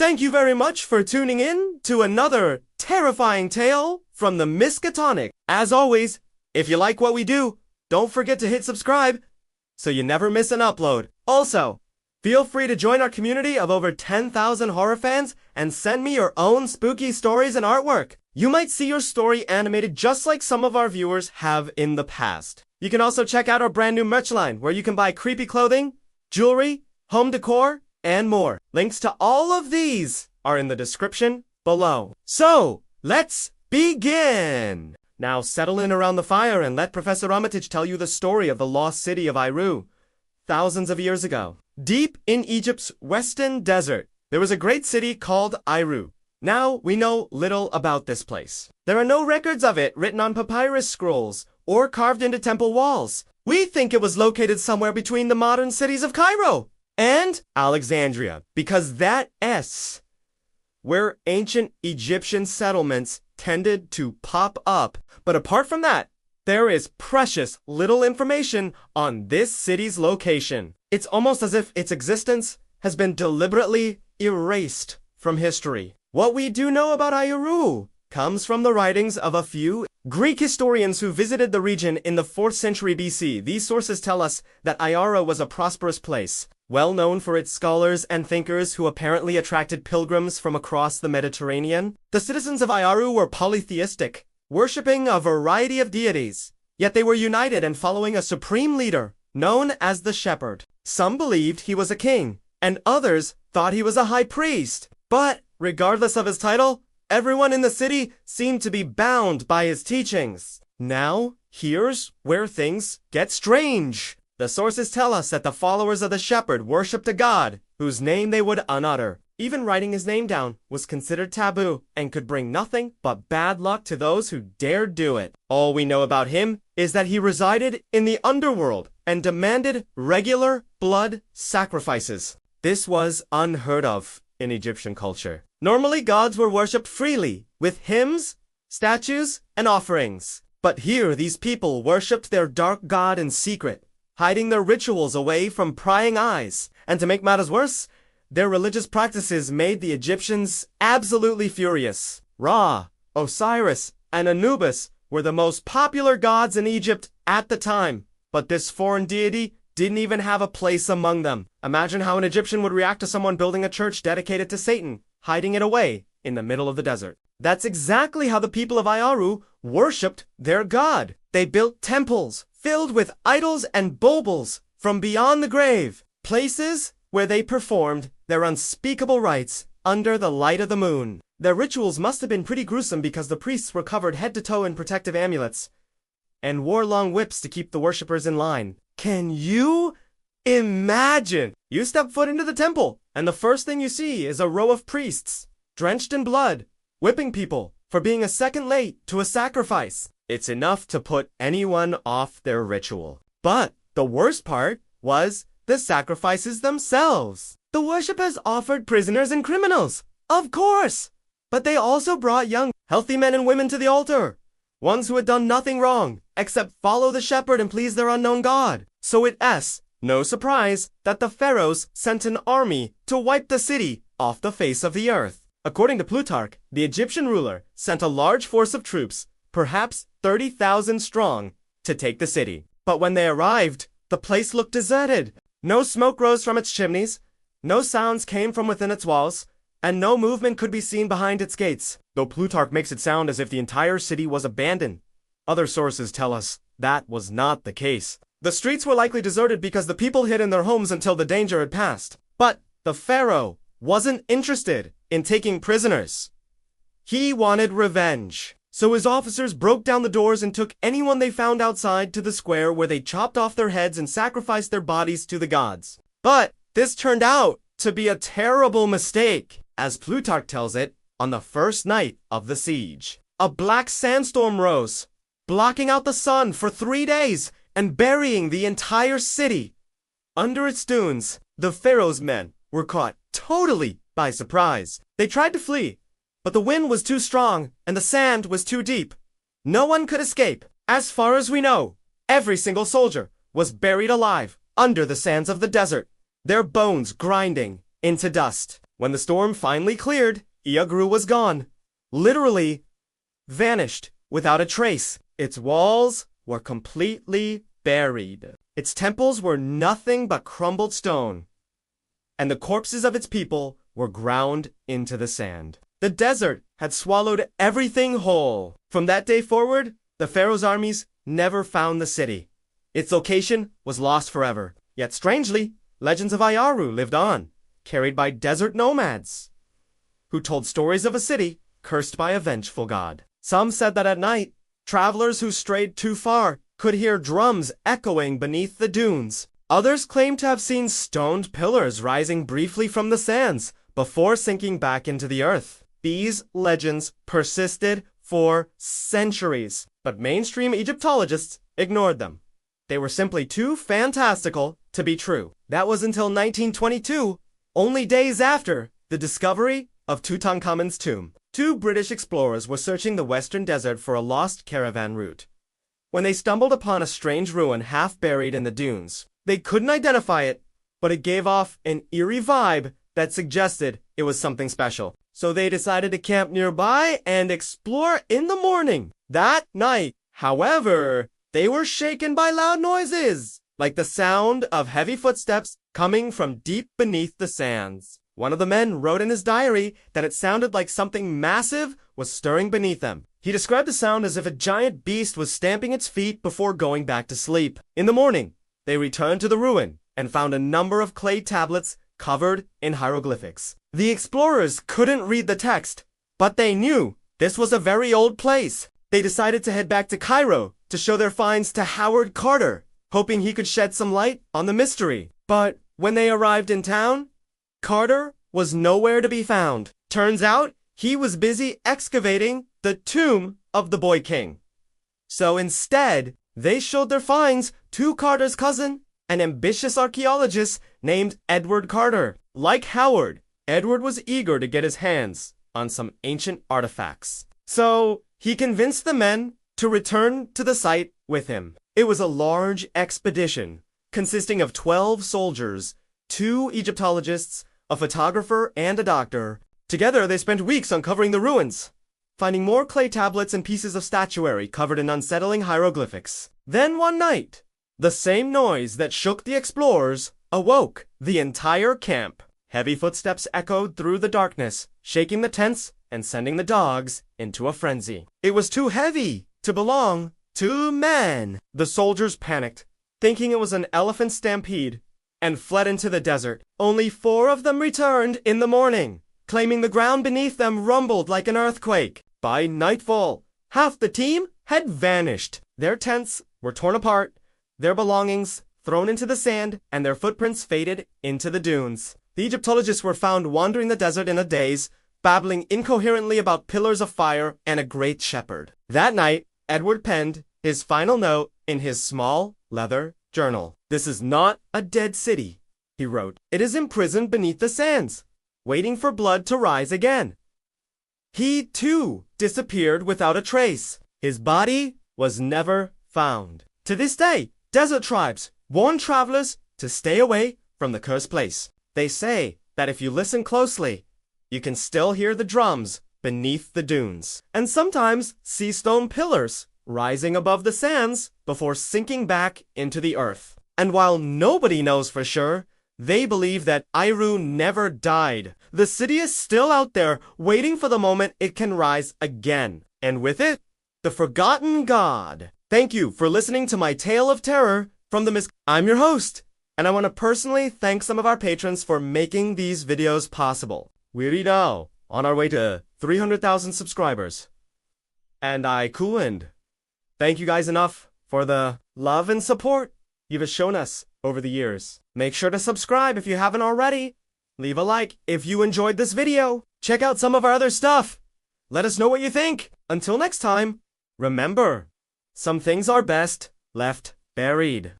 Thank you very much for tuning in to another terrifying tale from the Miskatonic. As always, if you like what we do, don't forget to hit subscribe so you never miss an upload. Also, feel free to join our community of over 10,000 horror fans and send me your own spooky stories and artwork. You might see your story animated just like some of our viewers have in the past. You can also check out our brand new merch line where you can buy creepy clothing, jewelry, home decor, and more. Links to all of these are in the description below. So, let's begin! Now settle in around the fire and let Professor Armitage tell you the story of the lost city of Iaru, thousands of years ago. Deep in Egypt's western desert, there was a great city called Iaru. Now we know little about this place. There are no records of it written on papyrus scrolls or carved into temple walls. We think it was located somewhere between the modern cities of Cairo and Alexandria, because that S, where ancient Egyptian settlements tended to pop up. But apart from that, there is precious little information on this city's location. It's almost as if its existence has been deliberately erased from history. What we do know about Iaru comes from the writings of a few Greek historians who visited the region in the 4th century BC. These sources tell us that Iaru was a prosperous place, well known for its scholars and thinkers who apparently attracted pilgrims from across the Mediterranean. The citizens of Iaru were polytheistic, worshipping a variety of deities, yet they were united and following a supreme leader known as the Shepherd. Some believed he was a king, and others thought he was a high priest. But regardless of his title, everyone in the city seemed to be bound by his teachings. Now, here's where things get strange. The sources tell us that the followers of the Shepherd worshipped a god whose name they would unutter. Even writing his name down was considered taboo and could bring nothing but bad luck to those who dared do it. All we know about him is that he resided in the underworld and demanded regular blood sacrifices. This was unheard of in Egyptian culture. Normally, gods were worshipped freely, with hymns, statues, and offerings. But here, these people worshipped their dark god in secret, hiding their rituals away from prying eyes. And to make matters worse, their religious practices made the Egyptians absolutely furious. Ra, Osiris, and Anubis were the most popular gods in Egypt at the time, but this foreign deity didn't even have a place among them. Imagine how an Egyptian would react to someone building a church dedicated to Satan, hiding it away in the middle of the desert. That's exactly how the people of Iaru worshipped their god. They built temples filled with idols and baubles from beyond the grave, places where they performed their unspeakable rites under the light of the moon. Their rituals must have been pretty gruesome because the priests were covered head to toe in protective amulets and wore long whips to keep the worshippers in line. Can you imagine? You step foot into the temple, and the first thing you see is a row of priests, drenched in blood, whipping people for being a second late to a sacrifice. It's enough to put anyone off their ritual. But the worst part was the sacrifices themselves. The worshippers offered prisoners and criminals, of course, but they also brought young, healthy men and women to the altar, ones who had done nothing wrong except follow the shepherd and please their unknown god. So it's no surprise that the Pharaohs sent an army to wipe the city off the face of the earth. According to Plutarch, the Egyptian ruler sent a large force of troops, perhaps 30,000 strong, to take the city. But when they arrived, the place looked deserted. No smoke rose from its chimneys, no sounds came from within its walls, and no movement could be seen behind its gates, though Plutarch makes it sound as if the entire city was abandoned. Other sources tell us that was not the case. The streets were likely deserted because the people hid in their homes until the danger had passed. But the pharaoh wasn't interested in taking prisoners. He wanted revenge. So his officers broke down the doors and took anyone they found outside to the square where they chopped off their heads and sacrificed their bodies to the gods. But this turned out to be a terrible mistake. As Plutarch tells it, on the first night of the siege, a black sandstorm rose, blocking out the sun for 3 days and burying the entire city. Under its dunes, the pharaoh's men were caught totally by surprise. They tried to flee, but the wind was too strong and the sand was too deep. No one could escape. As far as we know, every single soldier was buried alive under the sands of the desert, their bones grinding into dust. When the storm finally cleared, Iaru was gone. Literally vanished without a trace. Its walls were completely buried. Its temples were nothing but crumbled stone, and the corpses of its people were ground into the sand. The desert had swallowed everything whole. From that day forward, the Pharaoh's armies never found the city. Its location was lost forever. Yet strangely, legends of Iaru lived on, carried by desert nomads, who told stories of a city cursed by a vengeful god. Some said that at night, travelers who strayed too far could hear drums echoing beneath the dunes. Others claimed to have seen stoned pillars rising briefly from the sands before sinking back into the earth. These legends persisted for centuries, but mainstream Egyptologists ignored them. They were simply too fantastical to be true. That was until 1922, only days after the discovery of Tutankhamun's tomb. Two British explorers were searching the western desert for a lost caravan route when they stumbled upon a strange ruin half buried in the dunes. They couldn't identify it, but it gave off an eerie vibe that suggested it was something special. So they decided to camp nearby and explore in the morning. That night, however, they were shaken by loud noises, like the sound of heavy footsteps coming from deep beneath the sands. One of the men wrote in his diary that it sounded like something massive was stirring beneath them. He described the sound as if a giant beast was stamping its feet before going back to sleep. In the morning, they returned to the ruin and found a number of clay tablets covered in hieroglyphics. The explorers couldn't read the text, but they knew this was a very old place. They decided to head back to Cairo to show their finds to Howard Carter, hoping he could shed some light on the mystery. But when they arrived in town, Carter was nowhere to be found. Turns out, he was busy excavating the tomb of the boy king. So instead, they showed their finds to Carter's cousin, an ambitious archaeologist named Edward Carter. Like Howard, Edward was eager to get his hands on some ancient artifacts. So he convinced the men to return to the site with him. It was a large expedition consisting of 12 soldiers, 2 Egyptologists, a photographer, and a doctor. Together, they spent weeks uncovering the ruins, finding more clay tablets and pieces of statuary covered in unsettling hieroglyphics. Then one night, the same noise that shook the explorers awoke the entire camp. Heavy footsteps echoed through the darkness, shaking the tents and sending the dogs into a frenzy. It was too heavy to belong to men. The soldiers panicked, thinking it was an elephant stampede, and fled into the desert. Only 4 of them returned in the morning, claiming the ground beneath them rumbled like an earthquake. By nightfall, half the team had vanished. Their tents were torn apart, their belongings thrown into the sand, and their footprints faded into the dunes. The Egyptologists were found wandering the desert in a daze, babbling incoherently about pillars of fire and a great shepherd. That night, Edward penned his final note in his small leather journal. "This is not a dead city," he wrote. "It is imprisoned beneath the sands, waiting for blood to rise again." He, too, disappeared without a trace. His body was never found. To this day, desert tribes warn travelers to stay away from the cursed place. They say that if you listen closely, you can still hear the drums beneath the dunes, and sometimes see stone pillars rising above the sands before sinking back into the earth. And while nobody knows for sure, they believe that Iaru never died. The city is still out there, waiting for the moment it can rise again. And with it, the forgotten god. Thank you for listening to my tale of terror from the I'm your host, and I want to personally thank some of our patrons for making these videos possible. We're now on our way to 300,000 subscribers. And I couldn't thank you guys enough for the love and support you've shown us over the years. Make sure to subscribe if you haven't already. Leave a like if you enjoyed this video. Check out some of our other stuff. Let us know what you think. Until next time, remember, some things are best left buried.